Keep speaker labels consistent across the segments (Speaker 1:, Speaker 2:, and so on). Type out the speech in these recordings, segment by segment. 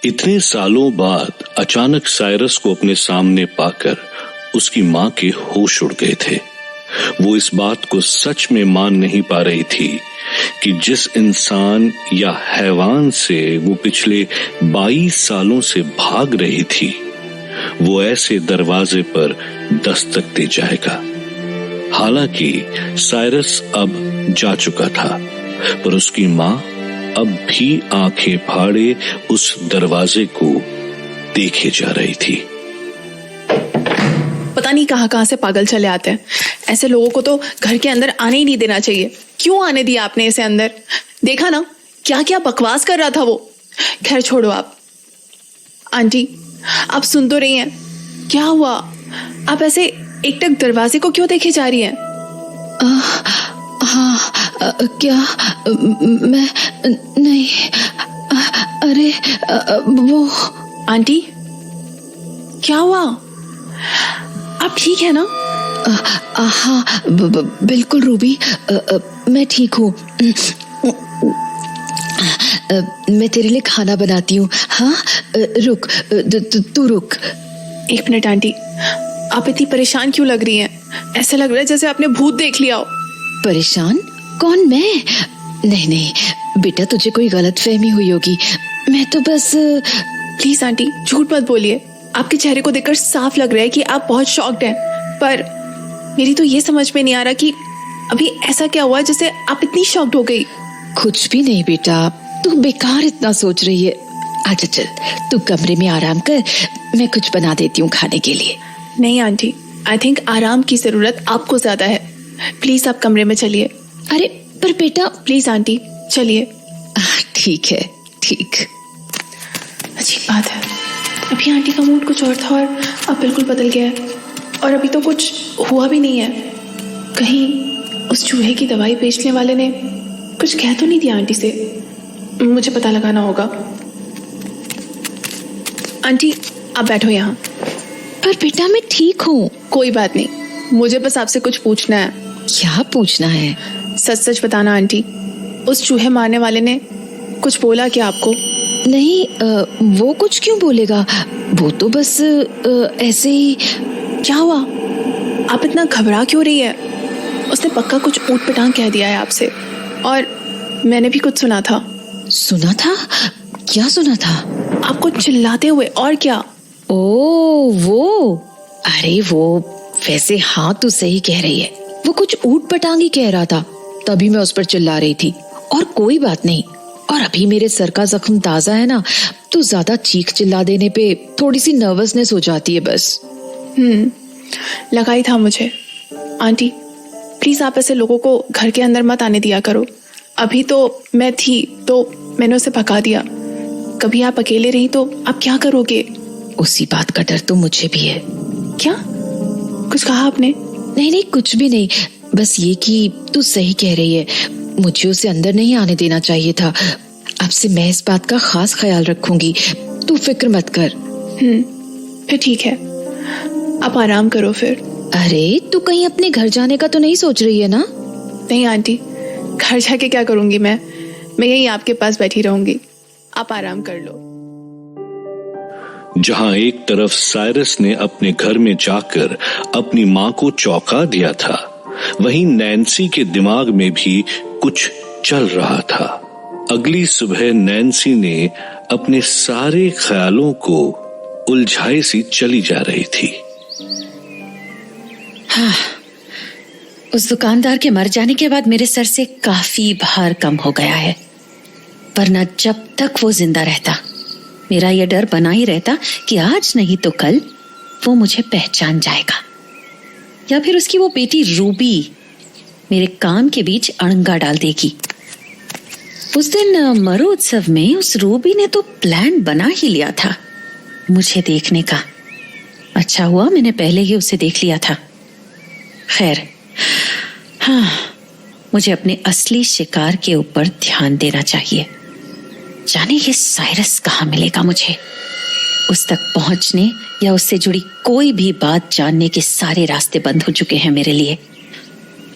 Speaker 1: इतने सालों बाद अचानक साइरस को अपने सामने पाकर उसकी मां के होश उड़ गए थे। वो इस बात को सच में मान नहीं पा रही थी कि जिस इंसान या हैवान से वो पिछले 22 सालों से भाग रही थी, वो ऐसे दरवाजे पर दस्तक दे जाएगा। हालांकि साइरस अब जा चुका था, पर उसकी मां अब भी आंखें फाड़े उस दरवाजे को देखे जा रही थी।
Speaker 2: पता नहीं कहां से पागल चले आते हैं। ऐसे लोगों को तो घर के अंदर आने ही नहीं देना चाहिए। क्यों आने दिया आपने इसे अंदर? देखा ना क्या क्या बकवास कर रहा था वो। खैर छोड़ो आप। आंटी, आप सुन तो रही हैं? क्या हुआ? आप ऐसे एकटक दरवाजे को क्यों देखे जा रही हैं?
Speaker 3: क्या? मैं नहीं। अरे वो।
Speaker 2: आंटी, क्या हुआ? आप ठीक है ना?
Speaker 3: हाँ, बिल्कुल रूबी, मैं ठीक हूँ। मैं तेरे लिए खाना बनाती हूँ। हाँ, रुक, तू रुक।
Speaker 2: एक मिनट आंटी, आप इतनी परेशान क्यों लग रही हैं? ऐसा लग रहा है जैसे आपने भूत देख लिया हो।
Speaker 3: परेशान? कौन, मैं? नहीं नहीं बेटा, तुझे कोई गलतफहमी हुई होगी। मैं तो बस।
Speaker 2: प्लीज आंटी, झूठ मत बोलिए। आपके चेहरे को देखकर साफ लग रहा है कि आप बहुत शॉक्ड हैं, पर मेरी तो ये समझ में नहीं आ रहा कि अभी ऐसा क्या हुआ जिससे आप इतनी शॉक्ड हो गई।
Speaker 3: कुछ भी नहीं बेटा, तू बेकार इतना सोच रही है। आजा चल, तू कमरे में आराम कर, मैं कुछ बना देती हूँ खाने के लिए।
Speaker 2: नहीं आंटी, आई थिंक आराम की जरूरत आपको ज्यादा है। प्लीज आप कमरे में चलिए।
Speaker 3: अरे पर बेटा।
Speaker 2: प्लीज आंटी चलिए।
Speaker 3: ठीक है, ठीक।
Speaker 2: अजीब बात है, अभी आंटी का मूड कुछ और था और अब बिल्कुल बदल गया है। और अभी तो कुछ हुआ भी नहीं है। कहीं उस चूहे की दवाई बेचने वाले ने कुछ कह तो नहीं दिया आंटी से? मुझे पता लगाना होगा। आंटी आप बैठो यहाँ।
Speaker 3: पर बेटा मैं ठीक हूँ।
Speaker 2: कोई बात नहीं, मुझे बस आपसे कुछ पूछना है।
Speaker 3: क्या पूछना है?
Speaker 2: सच सच बताना आंटी, उस चूहे मारने वाले ने कुछ बोला क्या आपको?
Speaker 3: नहीं, वो कुछ क्यों बोलेगा, वो तो बस ऐसे ही।
Speaker 2: क्या हुआ? आप इतना घबरा क्यों रही है? उसने पक्का कुछ ऊट पटांग कह दिया है आपसे, और मैंने भी कुछ सुना था।
Speaker 3: सुना था? क्या सुना था?
Speaker 2: आपको चिल्लाते हुए। और क्या?
Speaker 3: ओ वो, अरे वो, वैसे हाँ तू सही कह रही है, वो कुछ ऊट पटांग ही कह रहा था, तभी मैं उस पर चिल्ला रही थी। और कोई बात नहीं, और अभी मेरे सर का जख्म ताजा है ना, तो ज्यादा चीख चिल्ला देने पे थोड़ी सी नर्वसनेस हो जाती है बस।
Speaker 2: लगा ही था मुझे। आंटी प्लीज आप ऐसे लोगों को घर के अंदर मत आने दिया करो। अभी तो मैं थी तो मैंने उसे भगा दिया, कभी आप अकेले रही तो आप क्या करोगे?
Speaker 3: उसी बात का डर तो मुझे भी है।
Speaker 2: क्या? कुछ कहा आपने?
Speaker 3: नहीं नहीं कुछ भी नहीं, बस ये कि तू सही कह रही है, मुझे उसे अंदर नहीं आने देना चाहिए था। अब से मैं इस बात का खास ख्याल रखूंगी, तू फिक्र मत कर।
Speaker 2: फिर ठीक है, आप आराम करो फिर।
Speaker 3: अरे तू कहीं अपने घर जाने का तो नहीं सोच रही है ना?
Speaker 2: नहीं आंटी, घर जाके क्या करूंगी मैं यही आपके पास बैठी रहूंगी। आप आराम कर लो।
Speaker 1: जहां एक तरफ साइरस ने अपने घर में जाकर अपनी मां को चौंका दिया था, वहीं नैन्सी के दिमाग में भी कुछ चल रहा था। अगली सुबह नैन्सी ने अपने सारे ख्यालों को उलझाई सी चली जा रही थी।
Speaker 4: हाँ, उस दुकानदार के मर जाने के बाद मेरे सर से काफी भार कम हो गया है, वरना जब तक वो जिंदा रहता मेरा यह डर बना ही रहता कि आज नहीं तो कल वो मुझे पहचान जाएगा, या फिर उसकी वो बेटी रूबी मेरे काम के बीच अड़ंगा डाल देगी। उस दिन मरु उत्सव में उस रूबी ने तो प्लान बना ही लिया था मुझे देखने का। अच्छा हुआ मैंने पहले ही उसे देख लिया था। खैर, हाँ, मुझे अपने असली शिकार के ऊपर ध्यान देना चाहिए। जाने ये साइरस कहाँ मिलेगा मुझे। उस तक पहुंचने या उससे जुड़ी कोई भी बात जानने के सारे रास्ते बंद हो चुके हैं मेरे लिए।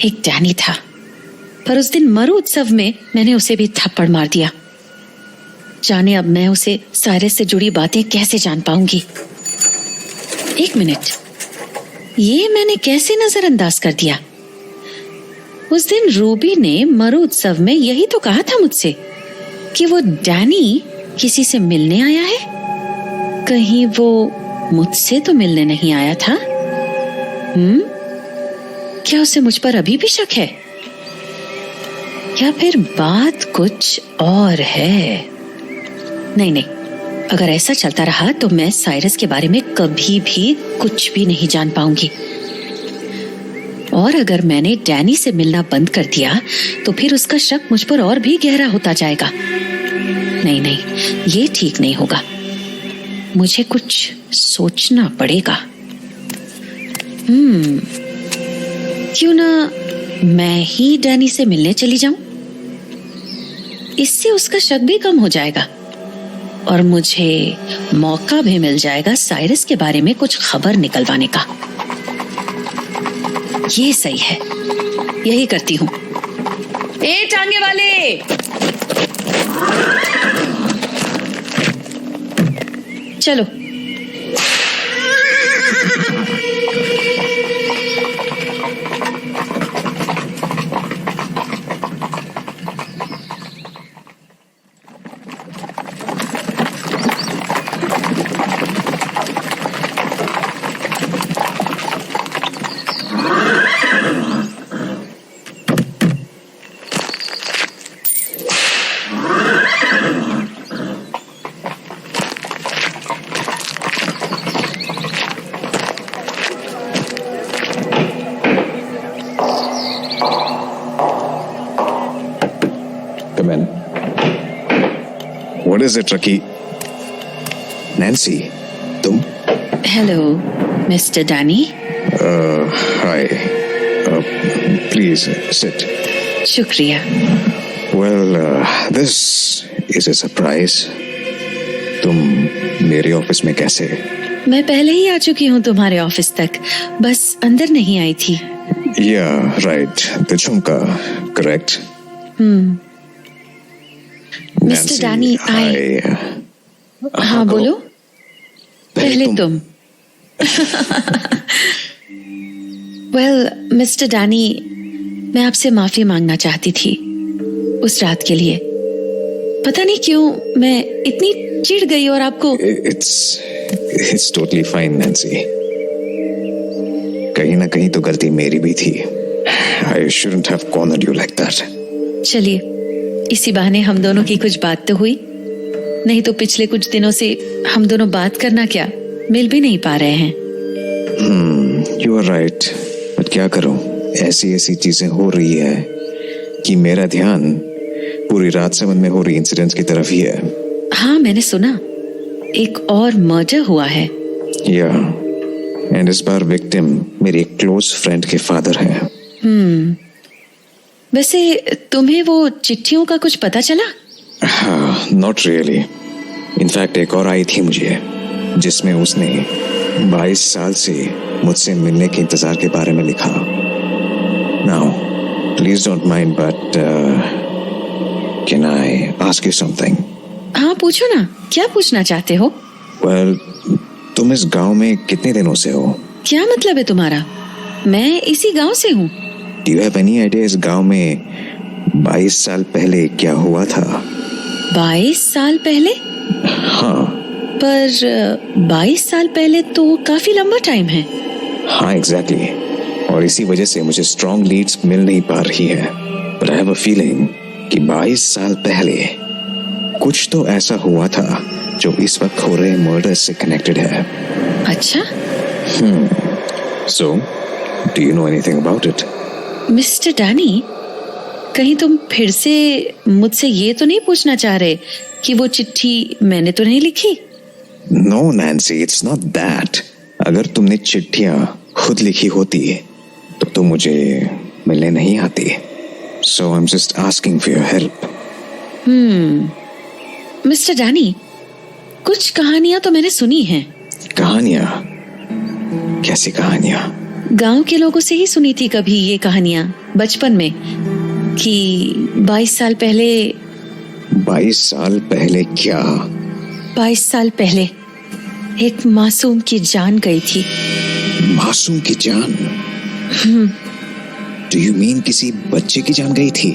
Speaker 4: एक डैनी था, पर उस दिन मरु उत्सव में मैंने उसे भी थप्पड़ मार दिया। जाने अब मैं उसे साइरस से जुड़ी बातें कैसे जान पाऊंगी। एक मिनट, ये मैंने कैसे नजरअंदाज कर दिया? उस दिन रूबी ने मरु उत्सव में यही तो कहा था मुझसे कि वो डैनी किसी से मिलने आया है। कहीं वो मुझसे तो मिलने नहीं आया था? क्या उसे मुझ पर अभी भी शक है, या फिर बात कुछ और है? नहीं, अगर ऐसा चलता रहा तो मैं साइरस के बारे में कभी भी कुछ भी नहीं जान पाऊंगी। और अगर मैंने डैनी से मिलना बंद कर दिया तो फिर उसका शक मुझ पर और भी गहरा होता जाएगा। नहीं, ये ठीक नहीं होगा। मुझे कुछ सोचना पड़ेगा। क्यों ना मैं ही डैनी से मिलने चली जाऊं? इससे उसका शक भी कम हो जाएगा और मुझे मौका भी मिल जाएगा साइरस के बारे में कुछ खबर निकलवाने का। ये सही है, यही करती हूँ। ए टांगे वाले, चलो।
Speaker 5: Come in. What is it, Raki? Nancy, तुम?
Speaker 4: Hello mister Danny.
Speaker 5: Hi. Please sit.
Speaker 4: शुक्रिया।
Speaker 5: Well, this is a surprise. तुम मेरे ऑफिस में कैसे?
Speaker 4: मैं पहले ही आ चुकी हूँ तुम्हारे ऑफिस तक, बस अंदर नहीं आई थी।
Speaker 5: Yeah, right. The झुमका, correct?
Speaker 4: मिस्टर डैनी आए। हाँ बोलो। पहले तुम। वेल मिस्टर डैनी, मैं आपसे माफी मांगना चाहती थी उस रात के लिए। पता नहीं क्यों मैं इतनी चिढ़ गई और आपको।
Speaker 5: It's totally fine, Nancy. कहीं ना कहीं तो गलती मेरी भी थी। I shouldn't have cornered you like that.
Speaker 4: चलिए, इसी बहाने हम दोनों की कुछ बात तो हुई। नहीं तो पिछले कुछ दिनों से हम दोनों बात करना क्या, मिल भी नहीं पा रहे हैं।
Speaker 5: You are right. But क्या करूं, ऐसी चीजें हो रही है कि मेरा ध्यान पूरी राजसमंद में हो रही इंसिडेंट्स की तरफ ही है।
Speaker 4: हाँ, मैंने सुना एक और मर्डर हुआ है।
Speaker 5: एंड इस बार विक्टिम मेरी क्लोज फ्रेंड के फादर हैं।
Speaker 4: वैसे तुम्हें वो चिट्ठियों का कुछ पता चला?
Speaker 5: हाँ, नॉट रियली। इनफैक्ट एक और आई थी मुझे, जिसमें उसने 22 साल से मुझसे मिलने के इंतजार के बारे में लिखा। Now please don't mind, but can I ask you something?
Speaker 4: हाँ पूछो ना, क्या पूछना चाहते हो?
Speaker 5: वेल, तुम इस गांव में कितने दिनों से हो?
Speaker 4: क्या मतलब है तुम्हारा? मैं इसी गांव से हूँ।
Speaker 5: Do you have any idea इस गांव में 22 साल पहले क्या हुआ था?
Speaker 4: 22 साल पहले?
Speaker 5: हाँ।
Speaker 4: पर 22 साल पहले तो काफी लंबा टाइम है।
Speaker 5: हाँ एग्जैक्टली, और इसी वजह से मुझे स्ट्रॉन्ग लीड्स मिल नहीं पा रही है। But I have a feeling कि 22 साल पहले कुछ तो ऐसा हुआ था जो इस वक्त हो रहे मर्डर से कनेक्टेड है।
Speaker 4: अच्छा।
Speaker 5: So do you know anything about it?
Speaker 4: Mister Danny, कहीं तुम फिर से मुझसे ये तो नहीं पूछना चाह रहे कि वो चिट्ठी मैंने तो नहीं लिखी?
Speaker 5: No Nancy, it's not that. अगर तुमने चिट्ठियां खुद लिखी होती तो तुम मुझे मिलने नहीं आती। So I am just asking for your help.
Speaker 4: Mister Danny, कुछ कहानियां तो मैंने सुनी हैं।
Speaker 5: कहानियां? कैसी कहानियां?
Speaker 4: गांव के लोगों से ही सुनी थी कभी ये कहानियां बचपन में, कि 22 साल पहले
Speaker 5: 22 साल पहले क्या?
Speaker 4: 22 साल पहले एक मासूम की जान गई थी।
Speaker 5: मासूम की जान? डू यू मीन किसी बच्चे की जान गई थी?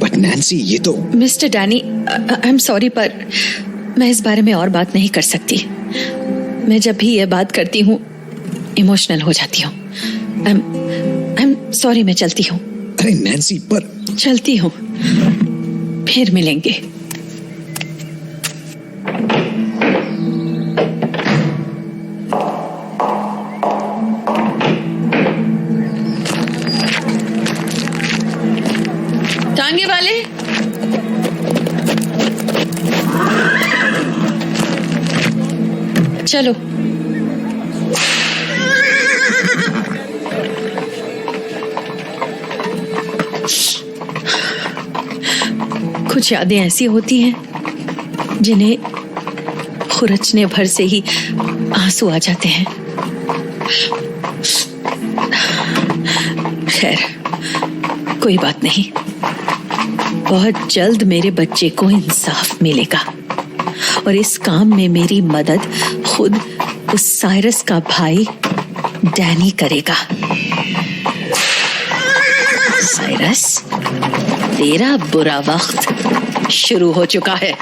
Speaker 5: बट नैन्सी, ये तो...
Speaker 4: mister Danny, I am sorry, पर मैं इस बारे में और बात नहीं कर सकती। मैं जब भी ये बात करती हूँ इमोशनल हो जाती हूँ। आई एम सॉरी, मैं चलती हूँ।
Speaker 5: अरे नैन्सी, पर...
Speaker 4: चलती हूँ, फिर मिलेंगे। टांगे वाले, चलो। कुछ यादें ऐसी होती हैं जिन्हें खुरचने भर से ही आंसू आ जाते हैं। खैर, कोई बात नहीं, बहुत जल्द मेरे बच्चे को इंसाफ मिलेगा और इस काम में मेरी मदद खुद उस साइरस का भाई डैनी करेगा। साइरस, तेरा बुरा वक्त शुरू हो चुका है।